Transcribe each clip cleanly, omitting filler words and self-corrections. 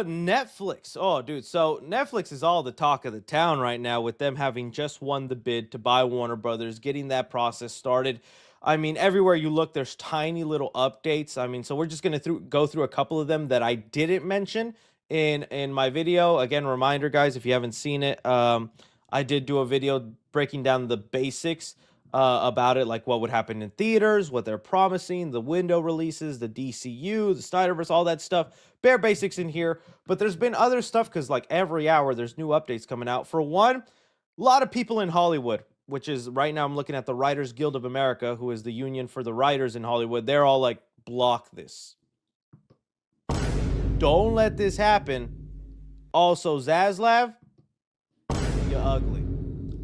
Netflix. Oh, dude. So Netflix is all the talk of the town right now with them having just won the bid to buy Warner Brothers, getting that process started. I mean, everywhere you look, there's tiny little updates. I mean, so we're just gonna go through a couple of them that I didn't mention in my video. Again, reminder, guys, if you haven't seen it, I did do a video breaking down the basics about it, like what would happen in theaters, what they're promising, the window releases, the DCU, the Snyderverse, all that stuff. Bare basics in here, but there's been other stuff because like every hour there's new updates coming out. For one, a lot of people in Hollywood, which is right now I'm looking at the Writers Guild of America, who is the union for the writers in Hollywood. They're all like, block this. Don't let this happen. Also, Zaslav, you ugly.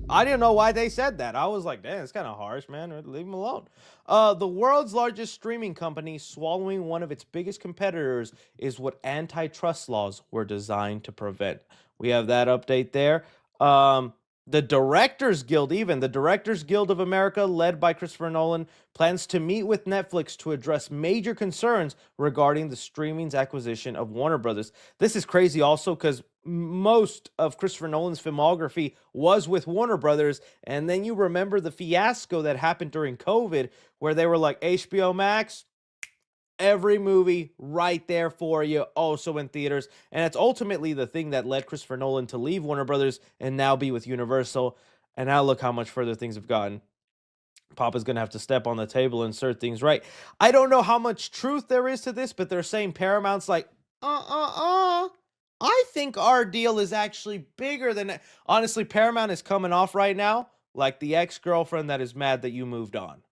I didn't know why they said that. I was like, damn, it's kind of harsh, man. Leave him alone. The world's largest streaming company swallowing one of its biggest competitors is what antitrust laws were designed to prevent. We have that update there. The Directors Guild, even the Directors Guild of America, led by Christopher Nolan, plans to meet with Netflix to address major concerns regarding the streaming's acquisition of Warner Brothers. This is crazy also because most of Christopher Nolan's filmography was with Warner Brothers. And then you remember the fiasco that happened during COVID, where they were like, HBO Max, every movie right there for you, also in theaters. And it's ultimately the thing that led Christopher Nolan to leave Warner Brothers and now be with Universal. And now look how much further things have gotten. Papa's going to have to step on the table and insert things right. I don't know how much truth there is to this, but they're saying Paramount's like, I think our deal is actually bigger than that. Honestly, Paramount is coming off right now like the ex-girlfriend that is mad that you moved on.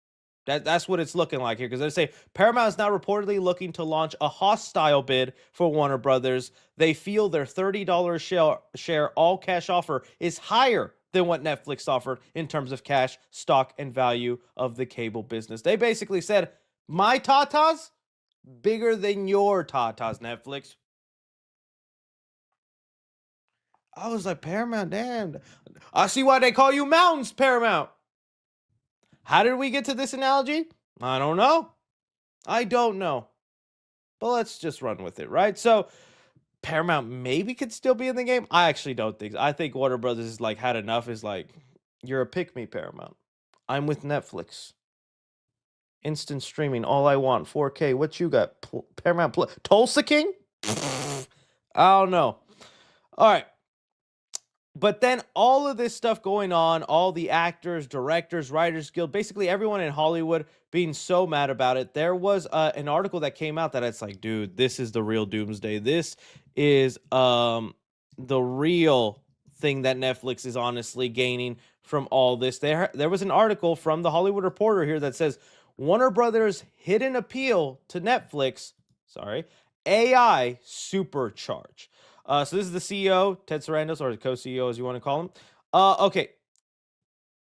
That's what it's looking like here, because they say Paramount is now reportedly looking to launch a hostile bid for Warner Brothers. They feel their $30 share all cash offer is higher than what Netflix offered in terms of cash, stock, and value of the cable business. They basically said, my tatas bigger than your tatas, Netflix. I was like, Paramount, damn. I see why they call you mountains, Paramount. How did we get to this analogy? I don't know. I don't know. But let's just run with it, right? So Paramount maybe could still be in the game. I actually don't think. I think Warner Brothers is like had enough. Is like, you're a pick me, Paramount. I'm with Netflix. Instant streaming, all I want, 4K. What you got? Paramount Plus. Tulsa King? I don't know. All right. But then all of this stuff going on, all the actors, directors, writers guild, basically everyone in Hollywood being so mad about it. There was an article that came out that it's like, dude, this is the real doomsday. This is the real thing that Netflix is honestly gaining from all this. There was an article from the Hollywood Reporter here that says Warner Brothers' hidden appeal to Netflix, AI supercharge. So this is the CEO, Ted Sarandos, or the co-CEO, as you want to call him. Okay.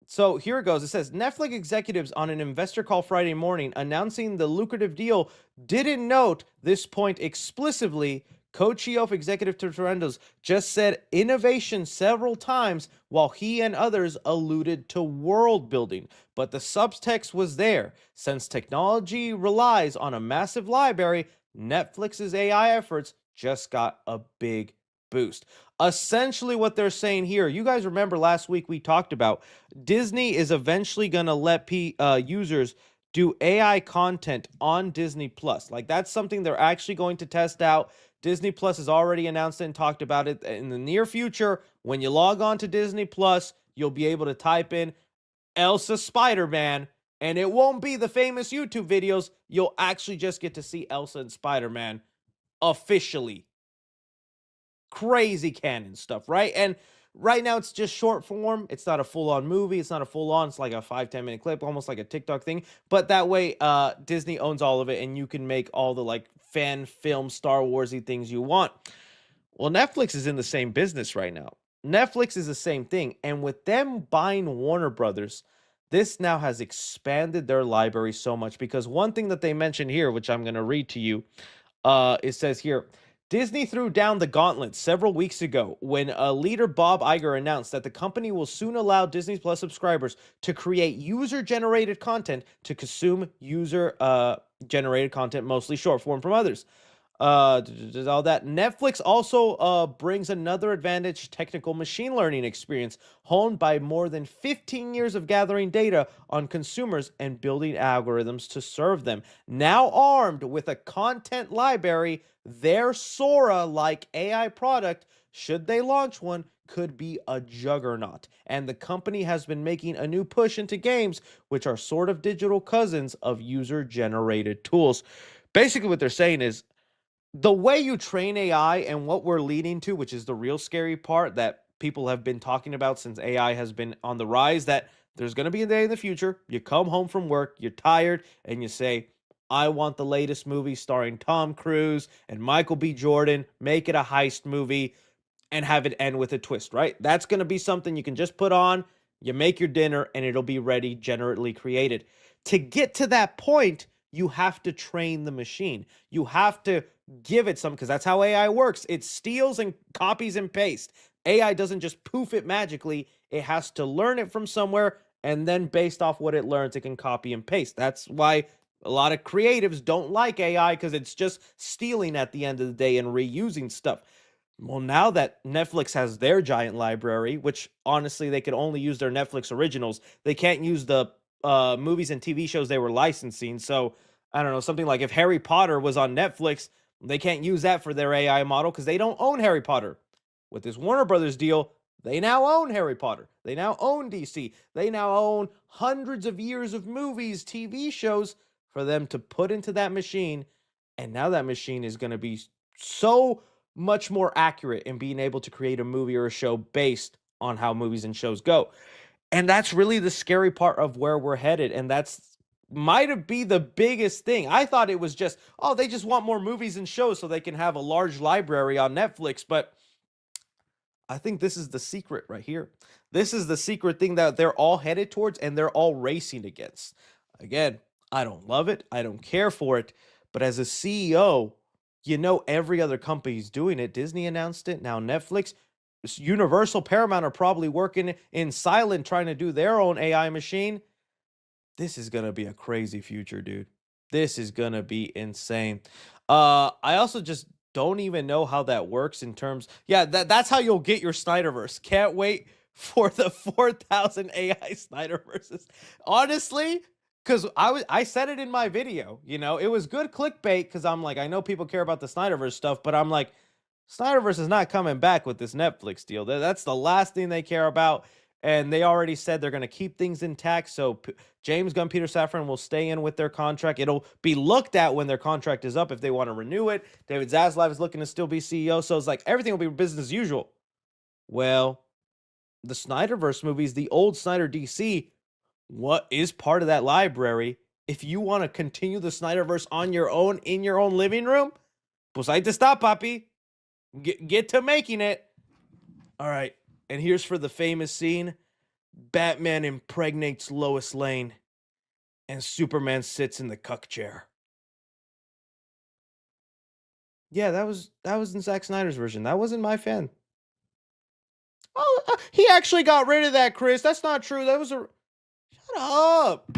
So here it goes. It says Netflix executives on an investor call Friday morning announcing the lucrative deal didn't note this point explicitly. Co-chief executive Ted Sarandos just said innovation several times while he and others alluded to world building. But the subtext was there. Since technology relies on a massive library, Netflix's AI efforts just got a big boost. Essentially, what they're saying here, you guys remember last week we talked about Disney is eventually going to let users do AI content on Disney Plus. Like that's something they're actually going to test out. Disney Plus has already announced it and talked about it. In the near future, when you log on to Disney Plus, you'll be able to type in Elsa Spider-Man, and it won't be the famous YouTube videos. You'll actually just get to see Elsa and Spider-Man officially. Crazy canon stuff, right? And right now it's just short form. It's not a full-on movie. It's not a full-on. It's like a 5-10 minute clip, almost like a TikTok thing. But that way, Disney owns all of it, and you can make all the like fan film Star Warsy things you want. Well, Netflix is in the same business right now. Netflix is the same thing, and with them buying Warner Brothers, this now has expanded their library so much, because one thing that they mentioned here, which I'm going to read to you, it says here, Disney threw down the gauntlet several weeks ago when leader Bob Iger announced that the company will soon allow Disney Plus subscribers to create user-generated content to consume user-generated content, mostly short form from others. All that. Netflix also brings another advantage: technical machine learning experience honed by more than 15 years of gathering data on consumers and building algorithms to serve them. Now armed with a content library, their Sora like AI product, should they launch one, could be a juggernaut. And the company has been making a new push into games, which are sort of digital cousins of user generated tools. Basically, what they're saying is the way you train AI and what we're leading to, which is the real scary part that people have been talking about since AI has been on the rise, that there's going to be a day in the future, you come home from work, you're tired, and you say, I want the latest movie starring Tom Cruise and Michael B. Jordan, make it a heist movie and have it end with a twist, right? That's going to be something you can just put on, you make your dinner, and it'll be ready, generally created. To get to that point, you have to train the machine. You have to give it some, because that's how AI works. It steals and copies and pastes. AI doesn't just poof it magically. It has to learn it from somewhere, and then based off what it learns, it can copy and paste. That's why a lot of creatives don't like AI, because it's just stealing at the end of the day and reusing stuff. Well, now that Netflix has their giant library, which honestly they could only use their Netflix originals, they can't use the movies and TV shows they were licensing. So I don't know, something like if Harry Potter was on Netflix, they can't use that for their AI model because they don't own Harry Potter. With this Warner Brothers deal, they now own Harry Potter. They now own DC. They now own hundreds of years of movies, TV shows for them to put into that machine. And now that machine is going to be so much more accurate in being able to create a movie or a show based on how movies and shows go. And that's really the scary part of where we're headed. And that's might have be the biggest thing. I thought it was just, oh, they just want more movies and shows so they can have a large library on Netflix. But I think this is the secret right here. This is the secret thing that they're all headed towards and they're all racing against. Again, I don't love it. I don't care for it. But as a CEO, you know every other company's doing it. Disney announced it. Now Netflix, Universal, Paramount are probably working in silent trying to do their own AI machine. This is gonna be a crazy future, dude. This is gonna be insane. I also just don't even know how that works in terms. Yeah, that's how you'll get your Snyderverse. Can't wait for the 4,000 AI Snyderverses. Honestly, because I said it in my video. You know, it was good clickbait because I'm like, I know people care about the Snyderverse stuff, but I'm like, Snyderverse is not coming back with this Netflix deal. That's the last thing they care about. And they already said they're going to keep things intact. So James Gunn, Peter Safran will stay in with their contract. It'll be looked at when their contract is up if they want to renew it. David Zaslav is looking to still be CEO. So it's like everything will be business as usual. Well, the Snyderverse movies, the old Snyder DC, what is part of that library? If you want to continue the Snyderverse on your own, in your own living room, pues ahí te está, papi. Get to making it. All right. And here's for the famous scene. Batman impregnates Lois Lane and Superman sits in the cuck chair. Yeah, that was in Zack Snyder's version. That wasn't my fan. Oh, he actually got rid of that, Chris. That's not true. That was a Shut up.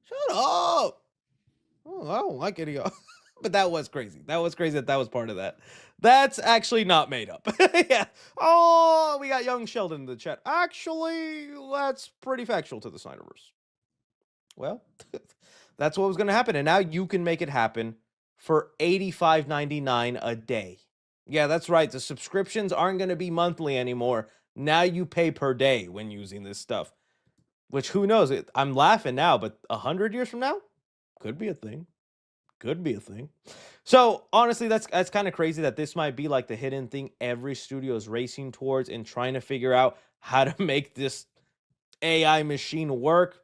Shut up. Oh, I don't like any of but that was crazy. That was crazy that was part of that. That's actually not made up. Yeah. Oh, we got young Sheldon in the chat. Actually, that's pretty factual to the Snyderverse. Well, that's what was going to happen. And now you can make it happen for $85.99 a day. Yeah, that's right. The subscriptions aren't going to be monthly anymore. Now you pay per day when using this stuff. Which, who knows? I'm laughing now, but 100 years from now? Could be a thing. Could be a thing. So honestly, that's kind of crazy that this might be like the hidden thing every studio is racing towards and trying to figure out how to make this AI machine work.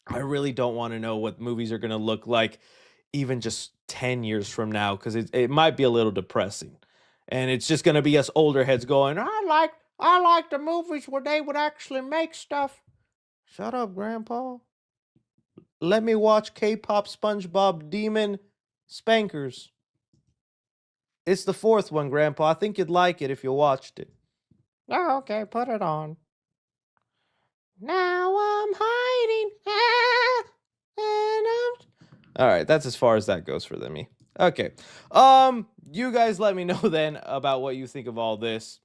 I really don't want to know what movies are going to look like even just 10 years from now, because it might be a little depressing. And it's just going to be us older heads going, I like the movies where they would actually make stuff. Shut up, Grandpa. Let me watch K-pop SpongeBob Demon Spankers. It's the fourth one, Grandpa. I think you'd like it if you watched it. Oh, okay, put it on. Now I'm hiding. And I'm... All right, that's as far as that goes for me. Okay. You guys let me know then about what you think of all this.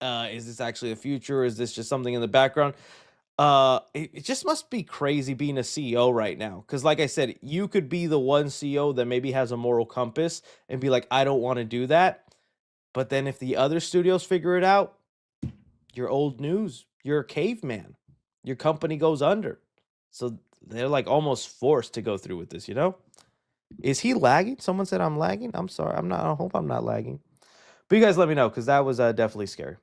Is this actually a future? Is this just something in the background? It just must be crazy being a CEO right now. Because, like I said, you could be the one CEO that maybe has a moral compass and be like, I don't want to do that. But then if the other studios figure it out, you're old news. You're a caveman. Your company goes under. So they're like almost forced to go through with this, you know? Is he lagging? Someone said I'm lagging. I'm sorry. I'm not. I hope I'm not lagging. But you guys let me know because that was definitely scary.